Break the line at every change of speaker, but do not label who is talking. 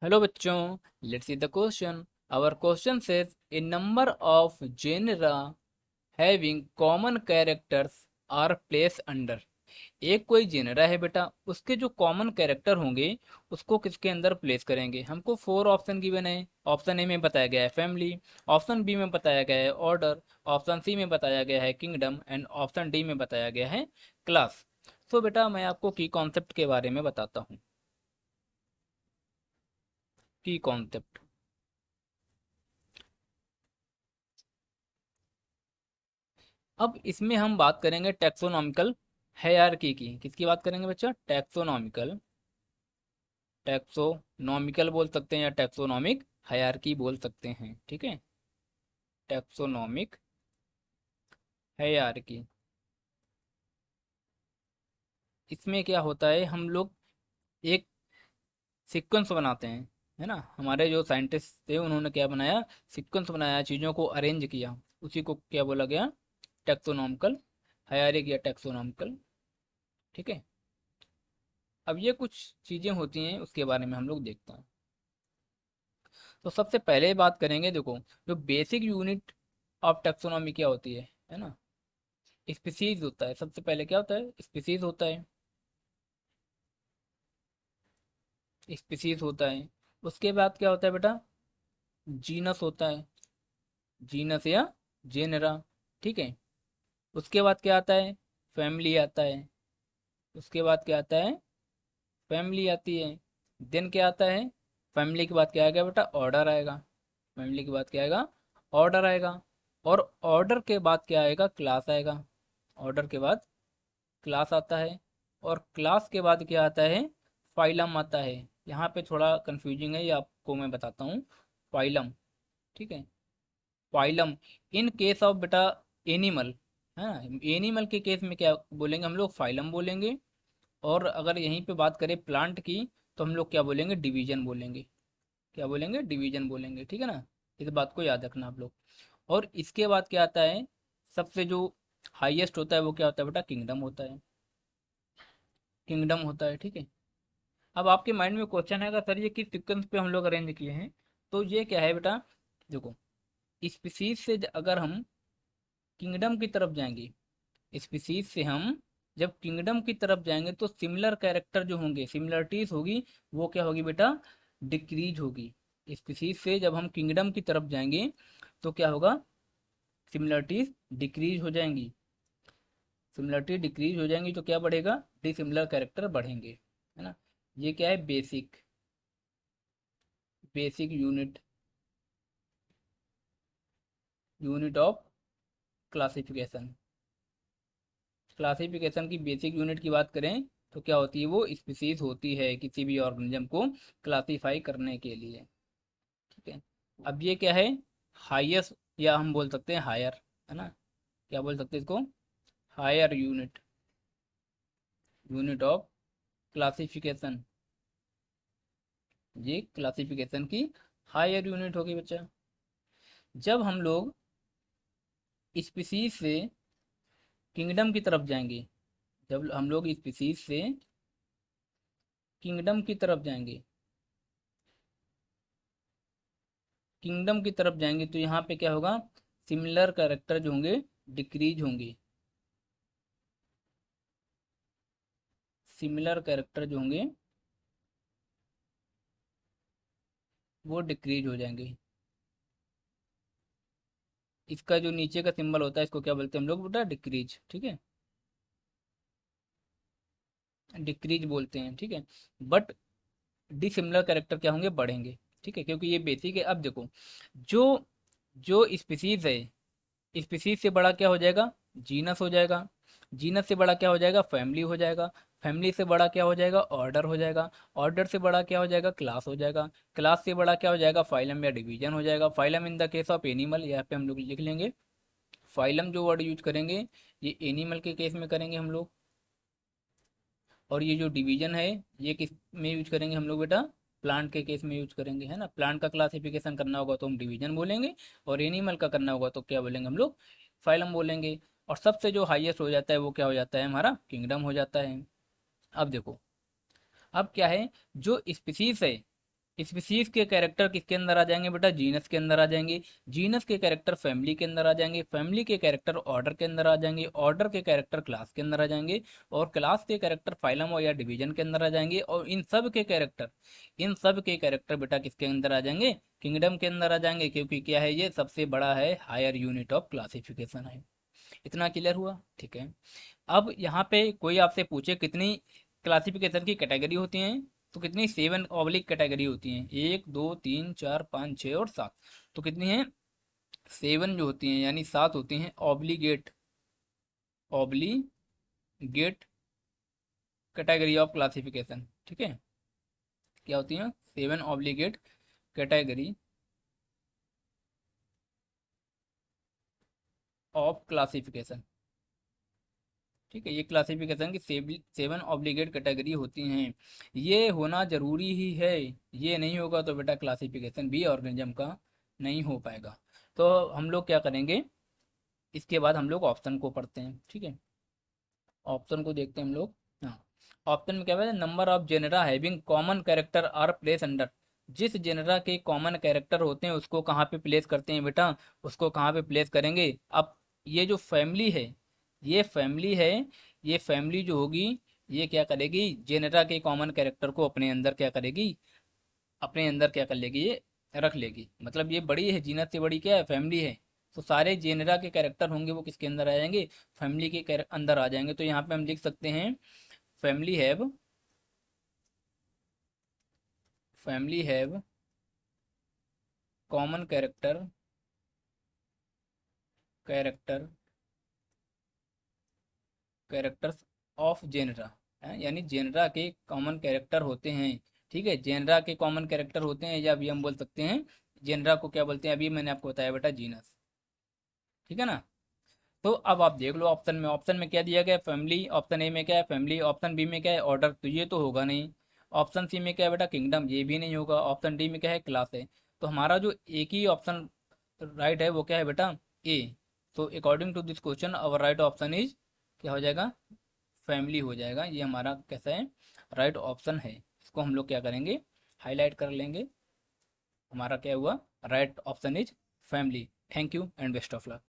Hello बच्चों, let's see the question. Our question says a number of genera having common characters are placed under. एक कोई genre है बेटा, उसके जो कॉमन कैरेक्टर होंगे उसको किसके अंदर प्लेस करेंगे। हमको फोर ऑप्शन गिवन है। ऑप्शन ए में बताया गया है फैमिली, ऑप्शन बी में बताया गया है ऑर्डर, ऑप्शन सी में बताया गया है किंगडम एंड ऑप्शन डी में बताया गया है क्लास। तो बेटा मैं आपको की कॉन्सेप्ट के बारे में बताता हूँ। की कॉन्सेप्ट, अब इसमें हम बात करेंगे टैक्सोनॉमिकल हायरार्की की। किसकी बात करेंगे बच्चा? टैक्सोनॉमिकल। टैक्सोनॉमिकल बोल सकते हैं या टैक्सोनॉमिक हायरार्की बोल सकते हैं, ठीक है। टैक्सोनॉमिक हायरार्की, इसमें क्या होता है, हम लोग एक सीक्वेंस बनाते हैं, है ना। हमारे जो साइंटिस्ट थे उन्होंने क्या बनाया, सीक्वेंस बनाया, चीज़ों को अरेंज किया, उसी को क्या बोला गया, टैक्सोनॉमिकल हायरार्की या टैक्सोनॉमिकल, ठीक है। अब ये कुछ चीज़ें होती हैं, उसके बारे में हम लोग देखते हैं। तो सबसे पहले बात करेंगे, देखो जो बेसिक यूनिट ऑफ टैक्सोनॉमी क्या होती है ना। स्पीसीज होता है, सबसे पहले क्या होता है, स्पीसीज होता है। स्पीसीज होता है, उसके बाद क्या होता है बेटा, जीनस होता है, जीनस या जेनरा, ठीक है। उसके बाद क्या आता है, फैमिली आता है। उसके बाद क्या आता है, फैमिली आती है। देन क्या आता है, फैमिली के बाद क्या आएगा बेटा, ऑर्डर आएगा। फैमिली के बाद क्या आएगा, ऑर्डर आएगा। और ऑर्डर के बाद क्या आएगा, क्लास आएगा। ऑर्डर के बाद क्लास आता है। और क्लास के बाद क्या आता है, फाइलम आता है। यहाँ पे थोड़ा कंफ्यूजिंग है, ये आपको मैं बताता हूँ। फाइलम, ठीक है। फाइलम इन केस ऑफ बेटा एनिमल, है ना। एनिमल के केस में क्या बोलेंगे हम लोग, फाइलम बोलेंगे। और अगर यहीं पे बात करें प्लांट की, तो हम लोग क्या बोलेंगे, डिवीजन बोलेंगे। क्या बोलेंगे, डिवीजन बोलेंगे, ठीक है ना। इस बात को याद रखना आप लोग। और इसके बाद क्या आता है, सबसे जो हाईएस्ट होता है वो क्या होता है बेटा, किंगडम होता है। किंगडम होता है, ठीक है। अब आपके माइंड में क्वेश्चन है सर ये किस सीक्वेंस पे हम लोग अरेंज किए हैं। तो ये क्या है बेटा, देखो स्पीसीज से अगर हम किंगडम की तरफ जाएंगे, स्पीसीज से हम जब किंगडम की तरफ जाएंगे तो सिमिलर कैरेक्टर जो होंगे, सिमिलरिटीज होगी, वो क्या होगी बेटा, डिक्रीज होगी। स्पीसीज से जब हम किंगडम की तरफ जाएंगे तो क्या होगा, सिमिलरिटीज डिक्रीज हो जाएंगी। सिमिलरिटी डिक्रीज हो जाएंगी तो क्या बढ़ेगा, डिसिमिलर कैरेक्टर बढ़ेंगे, है ना। ये क्या है, basic, basic unit, unit of classification. Classification की बेसिक यूनिट की बात करें तो क्या होती है, वो स्पीसीज होती है किसी भी ऑर्गेनिज्म को क्लासीफाई करने के लिए, ठीक है। अब ये क्या है, हाईएस्ट, या हम बोल सकते हैं हायर, है ना। क्या बोल सकते हैं इसको, higher unit, unit of classification. ये क्लासिफिकेशन की हायर यूनिट होगी बच्चा। जब हम लोग स्पीसीज से किंगडम की तरफ जाएंगे, जब हम लोग स्पीसीज से किंगडम की तरफ जाएंगे, किंगडम की तरफ जाएंगे तो यहाँ पे क्या होगा, सिमिलर कैरेक्टर जो होंगे डिक्रीज होंगे। सिमिलर कैरेक्टर जो होंगे वो डिक्रीज हो जाएंगे। इसका जो नीचे का सिंबल होता है इसको क्या बोलते हैं हम लोग बेटा, डिक्रीज, ठीक है। डिक्रीज बोलते हैं, ठीक है। बट डिसिमिलर कैरेक्टर क्या होंगे, बढ़ेंगे, ठीक है, क्योंकि ये बेसिक है। अब देखो जो जो स्पीसीज है, स्पीसीज से बड़ा क्या हो जाएगा, जीनस हो जाएगा। जीनस से बड़ा क्या हो जाएगा, फैमिली हो जाएगा। फैमिली से बड़ा क्या हो जाएगा, ऑर्डर हो जाएगा। ऑर्डर से बड़ा क्या हो जाएगा, क्लास हो जाएगा। क्लास से बड़ा क्या हो जाएगा, फाइलम या डिवीजन हो जाएगा। Phylum in the case of animal, यहाँ पे हम लोग लिख लेंगे। फाइलम जो वर्ड यूज करेंगे ये एनिमल के केस में करेंगे हम लोग। और ये जो डिवीजन है ये किस में यूज करेंगे हम लोग बेटा, प्लांट के केस में यूज करेंगे, है ना। प्लांट का क्लासिफिकेशन करना होगा तो हम डिवीजन बोलेंगे, और एनिमल का करना होगा तो क्या बोलेंगे हम लोग, फाइलम बोलेंगे। और सबसे जो हाईएस्ट हो जाता है वो क्या हो जाता है, हमारा किंगडम हो जाता है। अब देखो, अब क्या है, जो स्पीसीज है, स्पीसीज के कैरेक्टर किसके अंदर आ जाएंगे बेटा, जीनस के अंदर आ जाएंगे। जीनस के कैरेक्टर फैमिली के अंदर आ जाएंगे। फैमिली के कैरेक्टर ऑर्डर के अंदर आ जाएंगे। ऑर्डर के कैरेक्टर क्लास के अंदर आ जाएंगे। और क्लास के कैरेक्टर फाइलम या डिवीजन के अंदर आ जाएंगे। और इन सब के कैरेक्टर बेटा किसके अंदर आ जाएंगे, किंगडम के अंदर आ जाएंगे, क्योंकि क्या है, ये सबसे बड़ा है, हायर यूनिट ऑफ क्लासिफिकेशन है। इतना क्लियर हुआ, ठीक है। अब यहाँ पे कोई आपसे पूछे कितनी क्लासिफिकेशन की कैटेगरी होती हैं, तो कितनी 7 ऑब्लिक कैटेगरी होती हैं, 1 2 3 4 5 6 और 7। तो कितनी हैं, 7 जो होती हैं, यानी 7 होती हैं obligate obligate category of classification, ठीक है। क्या होती हैं, 7 ऑब्लिगेट कैटेगरी ऑफ क्लासिफिकेशन, ठीक है। ये क्लासिफिकेशन की 7 ऑब्लिगेट कैटेगरी होती हैं। ये होना जरूरी ही है, ये नहीं होगा तो बेटा क्लासिफिकेशन भी ऑर्गेनिज्म का नहीं हो पाएगा। तो हम लोग क्या करेंगे, इसके बाद हम लोग ऑप्शन को पढ़ते हैं, ठीक है। ऑप्शन को देखते हैं हम लोग। हाँ, ऑप्शन में क्या है, number of genera having common character are place under. जिस जेनरा के कॉमन कैरेक्टर होते हैं उसको कहाँ पे प्लेस करते हैं बेटा, उसको कहाँ पे प्लेस करेंगे। अब ये जो फैमिली है, ये फैमिली है, ये फैमिली जो होगी, ये क्या करेगी, जेनरा के कॉमन कैरेक्टर को अपने अंदर क्या करेगी, अपने अंदर क्या कर लेगी, ये रख लेगी। मतलब ये बड़ी है, जीनस से बड़ी क्या है, फैमिली है। तो सारे जेनरा के कैरेक्टर होंगे वो किसके अंदर आ जाएंगे, फैमिली के अंदर आ जाएंगे। तो यहाँ पे हम लिख सकते हैं family have family have common character characters of genera, यानी जेनरा के कॉमन कैरेक्टर होते हैं, ठीक है। जेनरा के कॉमन कैरेक्टर होते हैं, या अभी हम बोल सकते हैं जेनरा को क्या बोलते हैं, अभी मैंने आपको बताया बेटा, जीनस, ठीक है ना। तो अब आप देख लो ऑप्शन में क्या दिया गया है, फैमिली। ऑप्शन ए में क्या है, फैमिली। ऑप्शन बी में क्या है, ऑर्डर, तो ये तो होगा नहीं। ऑप्शन सी में क्या है बेटा, किंगडम, ये भी नहीं होगा। ऑप्शन डी में क्या है, क्लास है। तो हमारा जो एक ही ऑप्शन राइट है वो क्या है बेटा, ए। तो according to this question our right option is, क्या हो जाएगा, फैमिली हो जाएगा। ये हमारा कैसा है, राइट ऑप्शन है। इसको हम लोग क्या करेंगे, हाईलाइट कर लेंगे। हमारा क्या हुआ, right option is family. Thank you and best of luck.